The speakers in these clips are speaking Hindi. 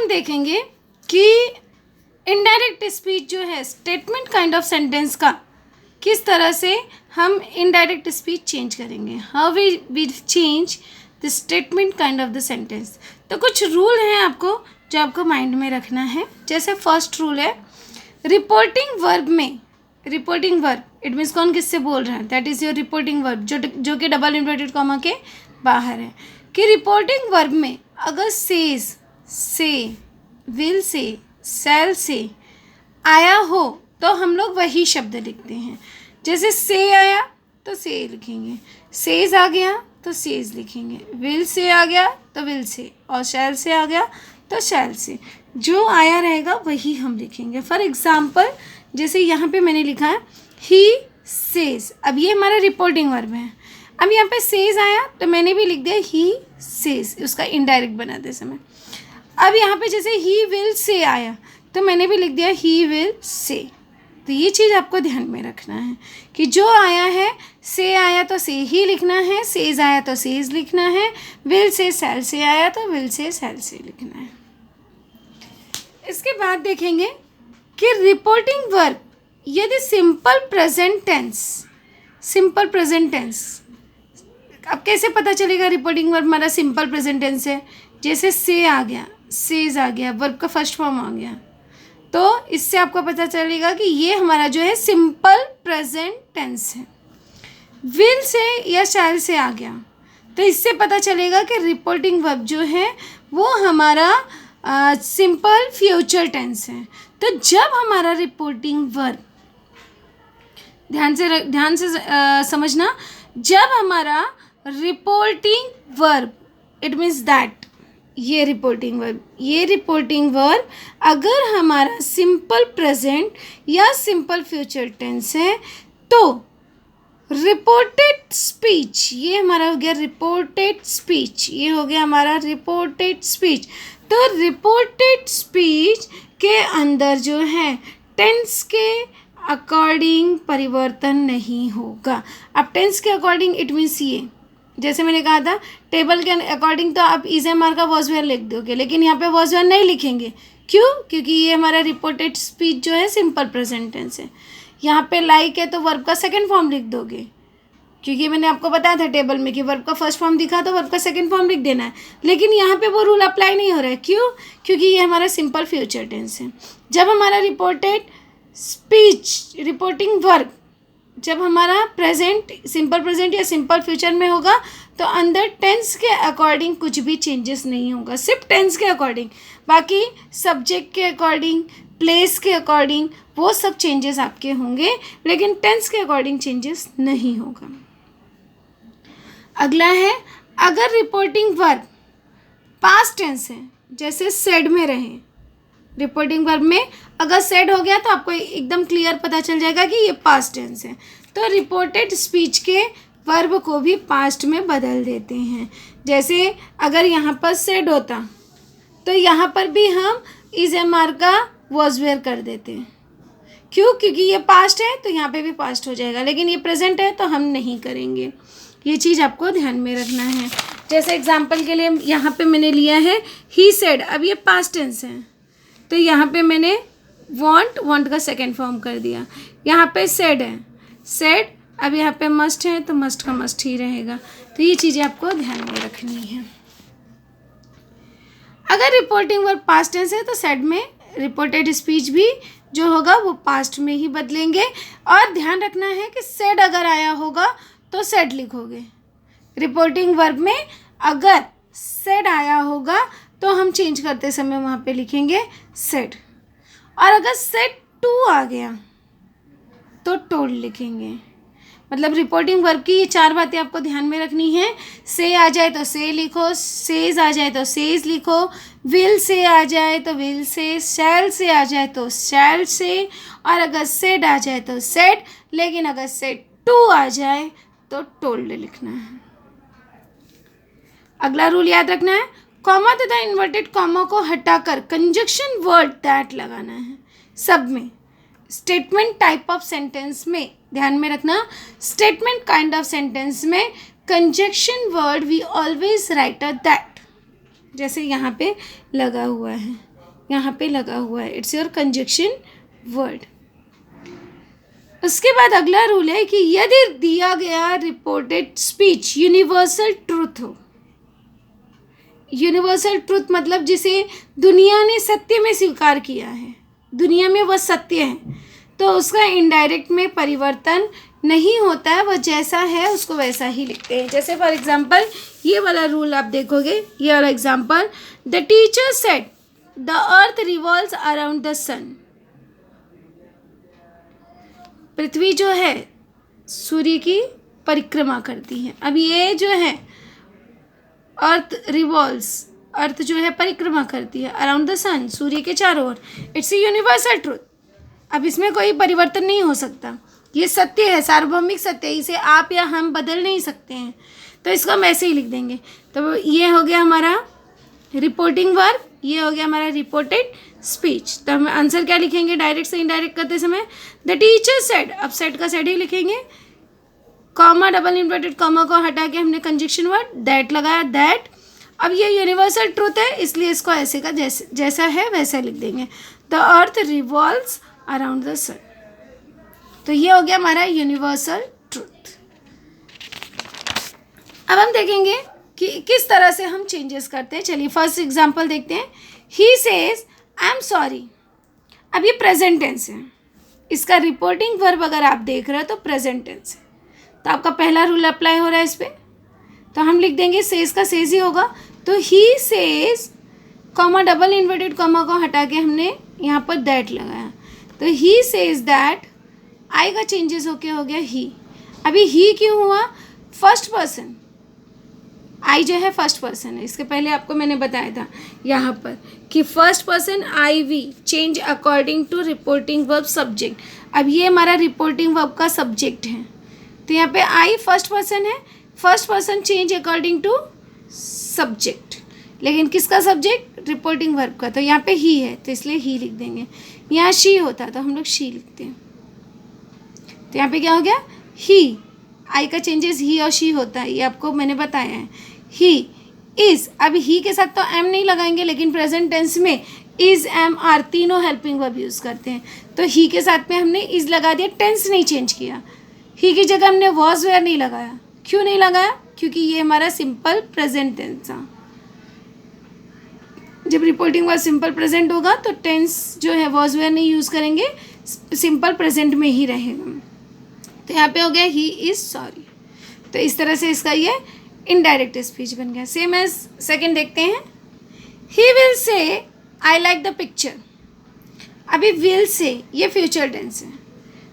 हम देखेंगे कि इनडायरेक्ट स्पीच जो है स्टेटमेंट काइंड ऑफ सेंटेंस का किस तरह से हम इनडायरेक्ट स्पीच चेंज करेंगे, how we change the statement kind of the sentence. तो कुछ रूल हैं आपको जो आपको माइंड में रखना है। जैसे फर्स्ट रूल है रिपोर्टिंग वर्ब में, रिपोर्टिंग वर्ब इट मीन्स कौन किससे बोल रहा है, that is your reporting verb जो कि डबल इन्वर्टेड कॉमा के बाहर है। कि रिपोर्टिंग वर्ब में अगर सेज, से, विल से, शैल से आया हो तो हम लोग वही शब्द लिखते हैं। जैसे से आया तो से लिखेंगे, सेज आ गया तो सेज लिखेंगे, विल से आ गया तो विल से, और शैल से आ गया तो शैल से, जो आया रहेगा वही हम लिखेंगे। फॉर एग्जाम्पल जैसे यहाँ पे मैंने लिखा है ही सेज, अब ये हमारा रिपोर्टिंग वर्ब है। अब यहाँ पे सेज आया तो मैंने भी लिख दिया ही सेज, उसका इनडायरेक्ट बनाते समय। अब यहाँ पे जैसे ही विल से आया तो मैंने भी लिख दिया ही विल से। तो ये चीज़ आपको ध्यान में रखना है कि जो आया है, से आया तो से ही लिखना है, सेज आया तो सेज लिखना है, विल से शैल से आया तो विल से शैल से लिखना है। इसके बाद देखेंगे कि रिपोर्टिंग वर्ब यदि simple present tense, simple present tense, अब कैसे पता चलेगा रिपोर्टिंग वर्ब हमारा सिंपल प्रेजेंट टेंस है। जैसे से आ गया, सेज आ गया, वर्ब का फर्स्ट फॉर्म आ गया, तो इससे आपको पता चलेगा कि ये हमारा जो है सिंपल प्रेजेंट टेंस है। विल से या शैल से आ गया तो इससे पता चलेगा कि रिपोर्टिंग वर्ब जो है वो हमारा सिंपल फ्यूचर टेंस है। तो जब हमारा रिपोर्टिंग वर्ब, ध्यान से समझना, जब हमारा reporting verb it means that ये रिपोर्टिंग वर्ब अगर हमारा सिंपल प्रेजेंट या सिंपल फ्यूचर टेंस है तो रिपोर्टेड स्पीच, ये हमारा हो गया रिपोर्टेड स्पीच, ये हो गया हमारा रिपोर्टेड स्पीच। तो रिपोर्टेड स्पीच के अंदर जो है टेंस के अकॉर्डिंग परिवर्तन नहीं होगा। अब टेंस के अकॉर्डिंग इट मीन्स ये, जैसे मैंने कहा था टेबल के अकॉर्डिंग तो आप इज एम आर का वॉज वेयर लिख दोगे, लेकिन यहाँ पे वॉज वेयर नहीं लिखेंगे। क्यों? क्योंकि ये हमारा रिपोर्टेड स्पीच जो है सिंपल प्रेजेंट टेंस है। यहाँ पे लाइक है तो वर्ब का सेकंड फॉर्म लिख दोगे, क्योंकि मैंने आपको बताया था टेबल में कि वर्ब का फर्स्ट फॉर्म दिखा तो वर्ब का सेकंड फॉर्म लिख देना है। लेकिन यहाँ पे वो रूल अप्लाई नहीं हो रहा है। क्यों? क्योंकि ये हमारा सिंपल फ्यूचर टेंस है। जब हमारा रिपोर्टेड स्पीच, रिपोर्टिंग वर्ब जब हमारा प्रेजेंट, सिंपल प्रेजेंट या सिंपल फ्यूचर में होगा तो अंदर टेंस के अकॉर्डिंग कुछ भी चेंजेस नहीं होगा, सिर्फ टेंस के अकॉर्डिंग। बाकी सब्जेक्ट के अकॉर्डिंग, प्लेस के अकॉर्डिंग वो सब चेंजेस आपके होंगे, लेकिन टेंस के अकॉर्डिंग चेंजेस नहीं होगा। अगला है अगर रिपोर्टिंग वर्ब पास्ट टेंस है, जैसे सेड में रहे, रिपोर्टिंग वर्ब में अगर सेड हो गया तो आपको एकदम क्लियर पता चल जाएगा कि ये पास्ट टेंस है। तो रिपोर्टेड स्पीच के वर्ब को भी पास्ट में बदल देते हैं। जैसे अगर यहाँ पर सेड होता तो यहाँ पर भी हम इज एम आर का वॉज वेयर कर देते हैं। क्यों? क्योंकि ये पास्ट है तो यहाँ पे भी पास्ट हो जाएगा, लेकिन ये प्रेजेंट है तो हम नहीं करेंगे। ये चीज़ आपको ध्यान में रखना है। जैसे एग्जाम्पल के लिए यहाँ पे मैंने लिया है ही सेड, अब ये पास्ट टेंस है तो यहाँ पे मैंने वांट का सेकंड फॉर्म कर दिया। यहाँ पे सेड है, सेड, अब यहाँ पे मस्ट है तो मस्ट का मस्ट ही रहेगा। तो ये चीज़ें आपको ध्यान में रखनी है। अगर रिपोर्टिंग वर्ब पास्ट टेंस है तो सेड में रिपोर्टेड स्पीच भी जो होगा वो पास्ट में ही बदलेंगे। और ध्यान रखना है कि सेड अगर आया होगा तो सेड लिखोगे। रिपोर्टिंग वर्ब में अगर सेड आया होगा तो हम चेंज करते समय वहाँ पे लिखेंगे सेड, और अगर सेड टू आ गया तो टोल्ड लिखेंगे। मतलब रिपोर्टिंग वर्ब की ये चार बातें आपको ध्यान में रखनी है। से आ जाए तो से लिखो, सेज आ जाए तो सेज लिखो, विल से आ जाए तो विल से, शैल से आ जाए तो शैल से, और अगर सेड आ जाए तो सेड, लेकिन अगर सेड टू आ जाए तो टोल्ड लिखना है। अगला रूल याद रखना है, कॉमा तथा इन्वर्टेड कॉमा को हटाकर कंजक्शन वर्ड दैट लगाना है सब में। स्टेटमेंट टाइप ऑफ सेंटेंस में ध्यान में रखना, स्टेटमेंट काइंड ऑफ सेंटेंस में conjunction word we always write a that, जैसे यहाँ पे लगा हुआ है यहाँ पे लगा हुआ है, इट्स योर कंजक्शन वर्ड। उसके बाद अगला रूल है कि यदि दिया गया रिपोर्टेड स्पीच यूनिवर्सल ट्रूथ हो, यूनिवर्सल ट्रूथ मतलब जिसे दुनिया ने सत्य में स्वीकार किया है, दुनिया में वह सत्य है, तो उसका इनडायरेक्ट में परिवर्तन नहीं होता है, वह जैसा है उसको वैसा ही लिखते हैं। जैसे फॉर एग्जांपल ये वाला रूल आप देखोगे, ये वाला example, the teacher said the earth revolves around the sun. पृथ्वी जो है सूर्य की परिक्रमा करती है। अब ये जो है अर्थ रिवॉल्व्स, अर्थ जो है परिक्रमा करती है अराउंड द सन, सूर्य के चारों ओर। It's a universal truth. अब इसमें कोई परिवर्तन नहीं हो सकता, ये सत्य है, सार्वभौमिक सत्य है, इसे आप या हम बदल नहीं सकते हैं, तो इसको हम ऐसे ही लिख देंगे। तो ये हो गया हमारा रिपोर्टिंग वर्ब, ये हो गया हमारा रिपोर्टेड स्पीच। तो हम आंसर क्या लिखेंगे डायरेक्ट से इनडायरेक्ट करते समय, द टीचर सेड, अब सेड का सेड ही लिखेंगे, कॉमा डबल इन्वर्टेड कॉमा को हटा के हमने कंजक्शन वर्ड दैट लगाया, दैट। अब ये यूनिवर्सल ट्रूथ है इसलिए इसको ऐसे का जैसा है वैसा लिख देंगे, the earth revolves around the sun. तो ये हो गया हमारा यूनिवर्सल ट्रूथ। अब हम देखेंगे कि किस तरह से हम चेंजेस करते हैं। चलिए फर्स्ट एग्जांपल देखते हैं। He says I am sorry. अब ये प्रेजेंट टेंस है, इसका रिपोर्टिंग वर्ब अगर आप देख रहे हो तो प्रेजेंट टेंस है, तो आपका पहला रूल अप्लाई हो रहा है इस पर, तो हम लिख देंगे सेज का सेज ही होगा। तो he says comma double inverted comma को हटा के हमने यहाँ पर दैट लगाया, तो ही सेज दैट, आई का चेंजेस होके हो गया ही। अभी ही क्यों हुआ, फर्स्ट पर्सन, आई जो है फर्स्ट पर्सन है, इसके पहले आपको मैंने बताया था यहाँ पर कि first person I we change according to reporting verb subject. अब ये हमारा रिपोर्टिंग वर्ब का सब्जेक्ट है, तो यहाँ पे आई फर्स्ट पर्सन है, first person change according to subject, लेकिन किसका सब्जेक्ट, रिपोर्टिंग वर्ब का, तो यहाँ पे ही है तो इसलिए ही लिख देंगे। यहाँ शी होता तो हम लोग शी लिखते हैं, तो यहाँ पे क्या हो गया ही, आई का चेंजेस ही और शी होता है, ये आपको मैंने बताया है। ही इज, अब ही के साथ तो एम नहीं लगाएंगे, लेकिन प्रेजेंट टेंस में इज एम आर तीनों हेल्पिंग वर्ब यूज़ करते हैं, तो ही के साथ में हमने इज लगा दिया, टेंस नहीं चेंज किया। ही की जगह हमने वॉज वेयर नहीं लगाया, क्यों नहीं लगाया, क्योंकि ये हमारा सिंपल प्रेजेंट टेंस था। जब रिपोर्टिंग वर्ब सिंपल प्रेजेंट होगा तो टेंस जो है वॉज वेयर नहीं यूज़ करेंगे, सिंपल प्रेजेंट में ही रहेगा। तो यहाँ पे हो गया ही इज़ सॉरी। तो इस तरह से इसका ये इनडायरेक्ट स्पीच बन गया। सेम एज सेकंड देखते हैं। He will say I like the picture. अभी विल से ये फ्यूचर टेंस है,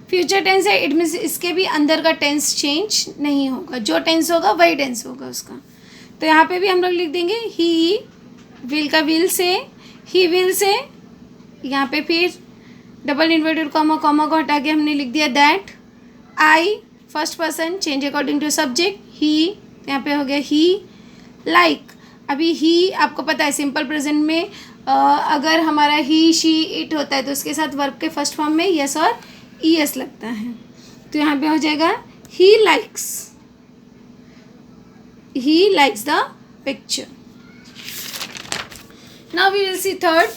फ्यूचर टेंस है, इट मीन्स इसके भी अंदर का टेंस चेंज नहीं होगा, जो टेंस होगा वही टेंस होगा उसका। तो यहाँ पे भी हम लोग लिख देंगे ही, विल का will say, he will say, यहाँ पे फिर डबल इन्वर्टेड कॉमा कॉमा को हटा के हमने लिख दिया that. I first person change according to subject, he, यहाँ पे हो गया ही लाइक। अभी ही आपको पता है सिंपल प्रेजेंट में अगर हमारा ही शी इट होता है तो उसके साथ वर्ब के फर्स्ट फॉर्म में यस और ई एस लगता है, तो यहाँ पे हो जाएगा he likes, he likes the picture. Now we will see third.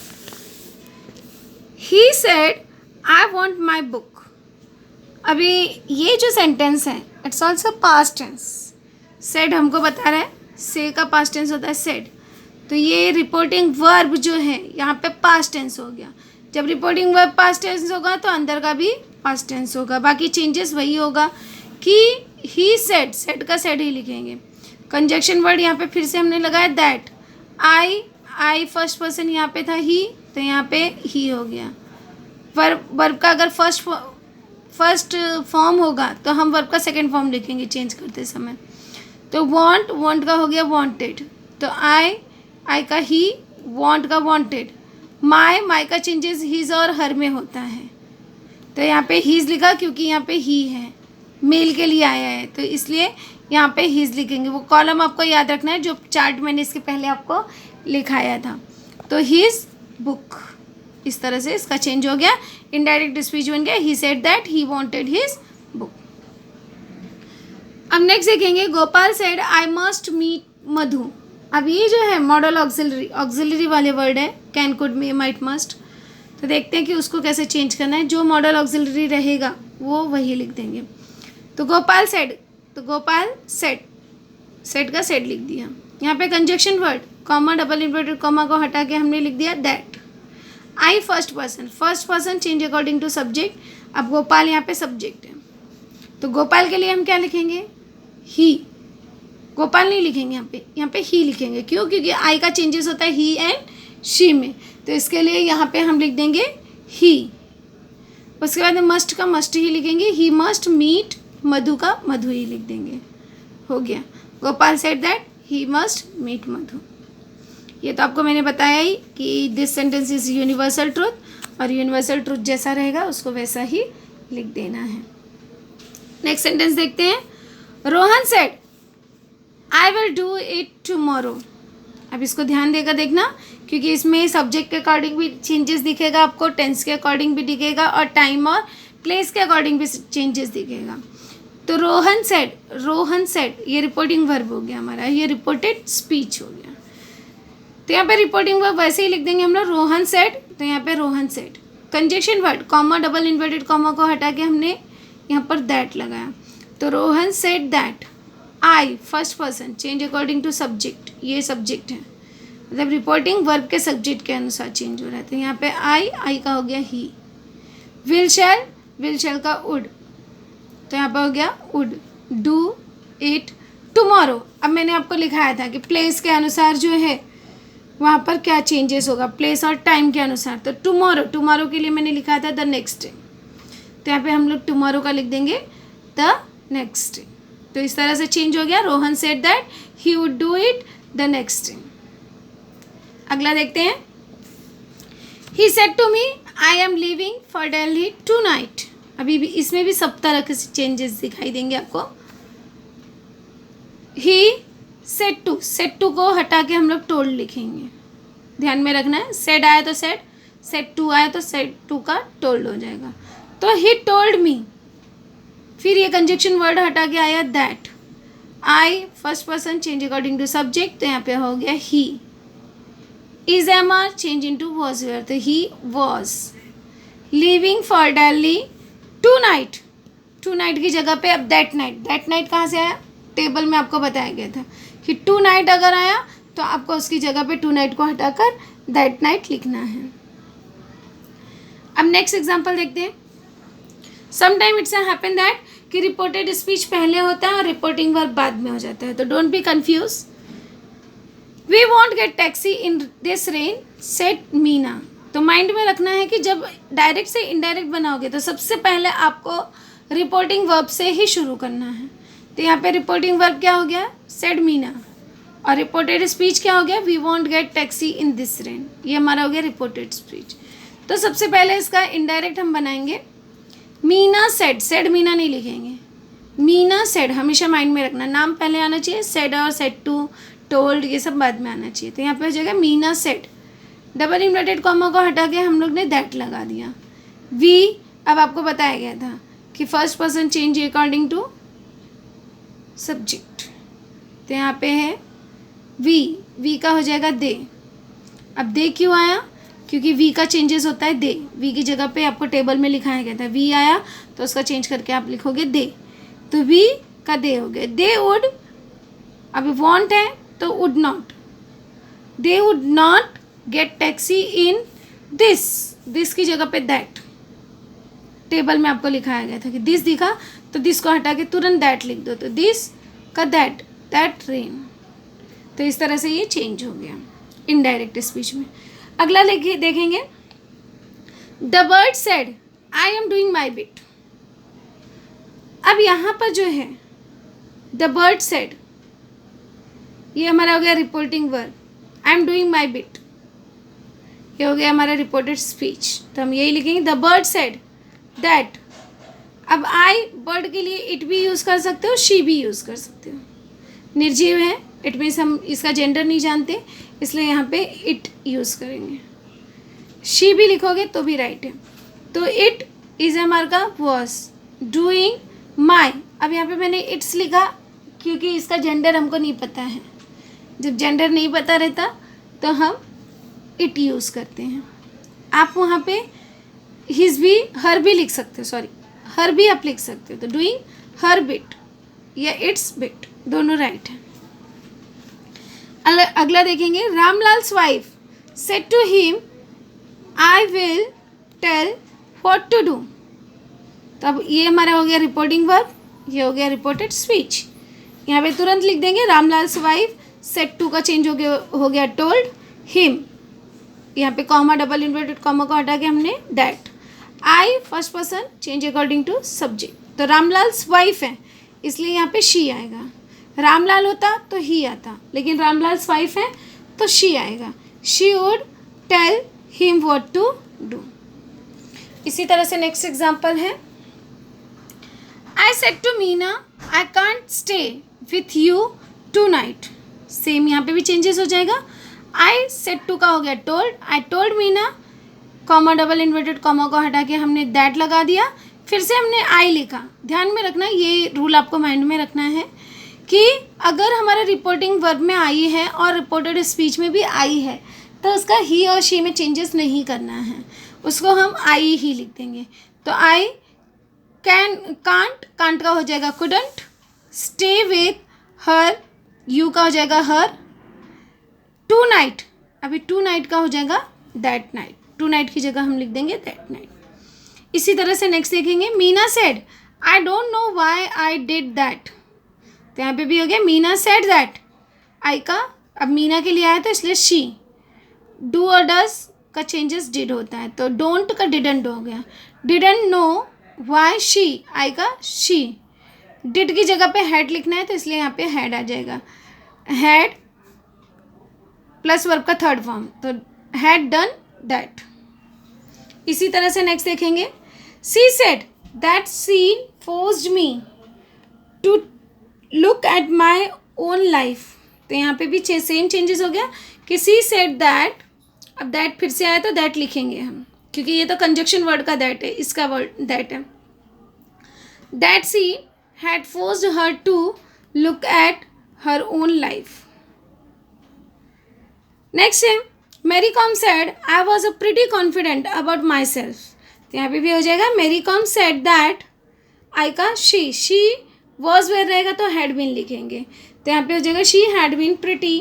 He said I want my book. अभी ये जो सेंटेंस है it's also past tense. Said हमको बता रहा है, से का पास्ट टेंस होता है सेड, तो ये रिपोर्टिंग वर्ब जो है यहाँ पे पास्ट टेंस हो गया। जब रिपोर्टिंग वर्ब पास्ट टेंस होगा तो अंदर का भी पास्ट टेंस होगा, बाकी चेंजेस वही होगा कि ही सेड, सेड का सेड ही लिखेंगे। कंजक्शन वर्ड यहाँ पे फिर से हमने लगाया दैट। आई फर्स्ट पर्सन यहाँ पे था ही, तो यहाँ पे ही हो गया। वर्ब का अगर फर्स्ट फॉर्म होगा तो हम वर्ब का सेकंड फॉर्म लिखेंगे चेंज करते समय। तो वांट का हो गया वांटेड, तो आई का ही, वांट का वांटेड। माई का चेंजेस हिज और हर में होता है, तो यहाँ पे हीज लिखा क्योंकि यहाँ पे ही है, मेल के लिए आया है, तो इसलिए यहाँ पे हीज लिखेंगे। वो कॉलम आपको याद रखना है जो चार्ट मैंने इसके पहले आपको लिखाया था। तो हिज बुक, इस तरह से इसका चेंज हो गया, इनडायरेक्ट स्पीच बन गया। He said that he wanted his book. अब नेक्स्ट देखेंगे। Gopal said I must meet Madhu. अब ये जो है मॉडल ऑक्सिलरी, ऑक्सिलरी वाले वर्ड है can, could, may, might, must. तो देखते हैं कि उसको कैसे चेंज करना है। जो मॉडल ऑक्सिलरी रहेगा वो वही लिख देंगे। तो गोपाल सेड, तो गोपाल सेड, सेड का सेड लिख दिया। यहाँ पे conjunction word, comma, double inverted comma को हटा के हमने लिख दिया that. I first person, first person change according to subject. अब गोपाल यहाँ पे सब्जेक्ट है, तो गोपाल के लिए हम क्या लिखेंगे? ही। गोपाल नहीं लिखेंगे यहाँ पे ही लिखेंगे। क्यों? क्योंकि आई का चेंजेस होता है ही एंड शी में, तो इसके लिए यहाँ पे हम लिख देंगे ही। उसके बाद मस्ट का मस्ट ही लिखेंगे, ही मस्ट मीट मधु का मधु ही लिख देंगे। हो गया, Gopal said that he must meet Madhu. ये तो आपको मैंने बताया ही कि this sentence is universal truth, और यूनिवर्सल ट्रूथ जैसा रहेगा उसको वैसा ही लिख देना है। नेक्स्ट सेंटेंस देखते हैं। Rohan said I will do it tomorrow. अब इसको ध्यान देकर देखना, क्योंकि इसमें सब्जेक्ट के अकॉर्डिंग भी चेंजेस दिखेगा आपको, टेंस के अकॉर्डिंग भी दिखेगा, और टाइम और प्लेस के अकॉर्डिंग भी चेंजेस दिखेगा। तो रोहन सेड ये रिपोर्टिंग वर्ब हो गया हमारा, ये रिपोर्टेड स्पीच हो गया। तो यहाँ पे रिपोर्टिंग वर्ब वैसे ही लिख देंगे हम लोग, रोहन सेड, तो यहाँ पे Rohan said. Conjunction word, comma, double inverted comma को हटा के हमने यहाँ पर दैट लगाया। तो Rohan said that I first person change according to subject, ये सब्जेक्ट है, मतलब रिपोर्टिंग वर्ब के सब्जेक्ट के अनुसार चेंज हो रहा है। तो यहाँ पे आई का हो गया ही। विल शैल का वुड, तो यहाँ पे हो गया वुड। Do it tomorrow. अब मैंने आपको लिखाया था कि प्लेस के अनुसार जो है वहाँ पर क्या चेंजेस होगा, प्लेस और टाइम के अनुसार। तो टुमारो के लिए मैंने लिखा था द नेक्स्ट डे, तो यहाँ पे हम लोग टुमारो का लिख देंगे द नेक्स्ट डे। तो इस तरह से चेंज हो गया। Rohan said that he would do it the next day. अगला देखते हैं। He said to me I am leaving for Delhi tonight. अभी भी इसमें भी सब तरह के चेंजेस दिखाई देंगे आपको। ही सेड टू को हटा के हम लोग टोल्ड लिखेंगे, ध्यान में रखना है। सेड आया तो सेड टू आया तो सेड टू का टोल्ड हो जाएगा। तो ही टोल्ड मी, फिर ये कंजक्शन वर्ड हटा के आया that. I first person change according to subject, तो यहाँ पे हो गया he. Is am change into was were, तो he was. Living for Delhi tonight की जगह पे अब दैट नाइट कहाँ से आया? टेबल में आपको बताया गया था कि टू नाइट अगर आया तो आपको उसकी जगह पे टू नाइट को हटाकर दैट नाइट लिखना है। अब नेक्स्ट एग्जांपल देखते हैं। समटाइम इट्स हैपन दैट कि रिपोर्टेड स्पीच पहले होता है और रिपोर्टिंग वर्ब बाद में हो जाता है, तो don't be confuse. We want get taxi in this rain said Meena. तो माइंड में रखना है कि जब डायरेक्ट से इनडायरेक्ट बनाओगे तो सबसे पहले आपको रिपोर्टिंग वर्ब से ही शुरू करना है। तो यहाँ पे रिपोर्टिंग वर्ब क्या हो गया? सेड मीना। और रिपोर्टेड स्पीच क्या हो गया? We want get taxi in this rain. ये हमारा हो गया रिपोर्टेड स्पीच। तो सबसे पहले इसका इनडायरेक्ट हम बनाएंगे। मीना सेड मीना नहीं लिखेंगे, मीना सेड हमेशा माइंड में रखना, नाम पहले आना चाहिए। सेड और सेड टू, टोल्ड, ये सब बाद में आना चाहिए। तो यहाँ पे हो जाएगा Meena said, double inverted comma को हटा के हम लोग ने दैट लगा दिया। वी, अब आपको बताया गया था कि first person change according to subject, तो यहाँ पे है वी का हो जाएगा दे। अब दे क्यों आया? क्योंकि वी का चेंजेस होता है दे। वी की जगह पे आपको टेबल में लिखाया गया था, वी आया तो उसका चेंज करके आप लिखोगे दे, तो वी का दे हो गया। दे वुड, अभी वॉन्ट है तो would not, they would not gate taxi in this की जगह पे दैट। टेबल में आपको लिखाया गया था कि दिस दिखा तो दिस को हटा के तुरंत दैट लिख दो, तो दिस का दैट रेन। तो इस तरह से ये चेंज हो गया इनडायरेक्ट स्पीच में। अगला देखेंगे। The bird said I am doing my bit. अब यहाँ पर जो है द बर्ड सेड, ये हमारा हो गया reporting verb. I am doing my bit, ये हो गया हमारा रिपोर्टेड स्पीच। तो हम यही लिखेंगे द बर्ड सेड दैट। अब आई बर्ड के लिए इट भी यूज़ कर सकते हो, शी भी यूज़ कर सकते हो। निर्जीव है, इट मीन्स हम इसका जेंडर नहीं जानते, इसलिए यहाँ पे इट यूज़ करेंगे। शी भी लिखोगे तो भी राइट है। तो इट इज हमारा का वॉज डूइंग माई। अब यहाँ पे मैंने इट्स लिखा क्योंकि इसका जेंडर हमको नहीं पता है, जब जेंडर नहीं पता रहता तो हम इट यूज़ करते हैं। आप वहाँ पे हिज भी हर भी लिख सकते हो, सॉरी हर भी आप लिख सकते हो। तो डूइंग हर बिट या इट्स बिट दोनों राइट है। अगला देखेंगे, Ramlal's wife said to him I will tell what to do. तो अब ये हमारा हो गया रिपोर्टिंग वर्ब, ये हो गया रिपोर्टेड स्पीच। यहाँ पे तुरंत लिख देंगे रामलाल्स वाइफ, सेड टू का चेंज हो गया टोल्ड हिम। यहाँ पे कॉमा डबल इन्वर्टेड कॉमा को हटा के हमने that. I first person change according to subject. तो रामलाल्स वाइफ है इसलिए यहाँ पे शी आएगा। रामलाल होता तो ही आता, लेकिन रामलाल्स वाइफ है तो शी आएगा। She would tell him what to do. इसी तरह से नेक्स्ट एग्जाम्पल है, I said to Meena I can't stay with you tonight. Same यहाँ पे भी चेंजेस हो जाएगा। आई सेड टू का हो गया told, I told Meena, comma double inverted comma को हटा के हमने दैट लगा दिया, फिर से हमने आई लिखा। ध्यान में रखना, ये रूल आपको माइंड में रखना है कि अगर हमारा रिपोर्टिंग वर्ब में आई है और रिपोर्टेड स्पीच में भी आई है तो उसका ही और शी में चेंजेस नहीं करना है, उसको हम आई ही लिख देंगे। तो आई कांट का हो जाएगा couldn't, stay with her, you का हो जाएगा हर, टू नाइट, अभी टू नाइट का हो जाएगा दैट नाइट, टू नाइट की जगह हम लिख देंगे दैट नाइट। इसी तरह से नेक्स्ट देखेंगे, Meena said I don't know why I did that. तो यहाँ पे भी हो गया मीना सेड दैट, आई का अब मीना के लिए आया तो इसलिए शी। डू और डज का चेंजेस डिड होता है, तो डोंट का डिडंट हो गया। डिडंट नो व्हाई शी, आई का शी। डिड की जगह पे हैड लिखना है तो इसलिए यहाँ पे हैड आ जाएगा। हैड प्लस वर्ब का थर्ड फॉर्म, तो हैड डन दैट। इसी तरह से नेक्स्ट देखेंगे, she said that scene forced me to look at my own life. तो यहाँ पे भी सेम चेंजेस हो गया कि सी सेड दैट, अब दैट फिर से आया तो दैट लिखेंगे हम, क्योंकि ये तो कंजक्शन वर्ड का दैट है, इसका वर्ड दैट है। That she had forced her to look at her own life. Next है, Mary Kom said I was a pretty confident about myself. तो यहाँ पे भी हो जाएगा मेरी कॉम सेड दैट, आई का शी वॉज वेयर रहेगा तो हैड बीन लिखेंगे, तो यहाँ पे हो जाएगा she had been pretty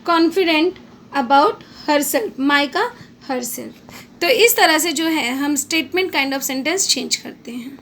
confident about herself, my का हर सेल्फ। तो इस तरह से जो है हम statement kind of sentence change करते हैं।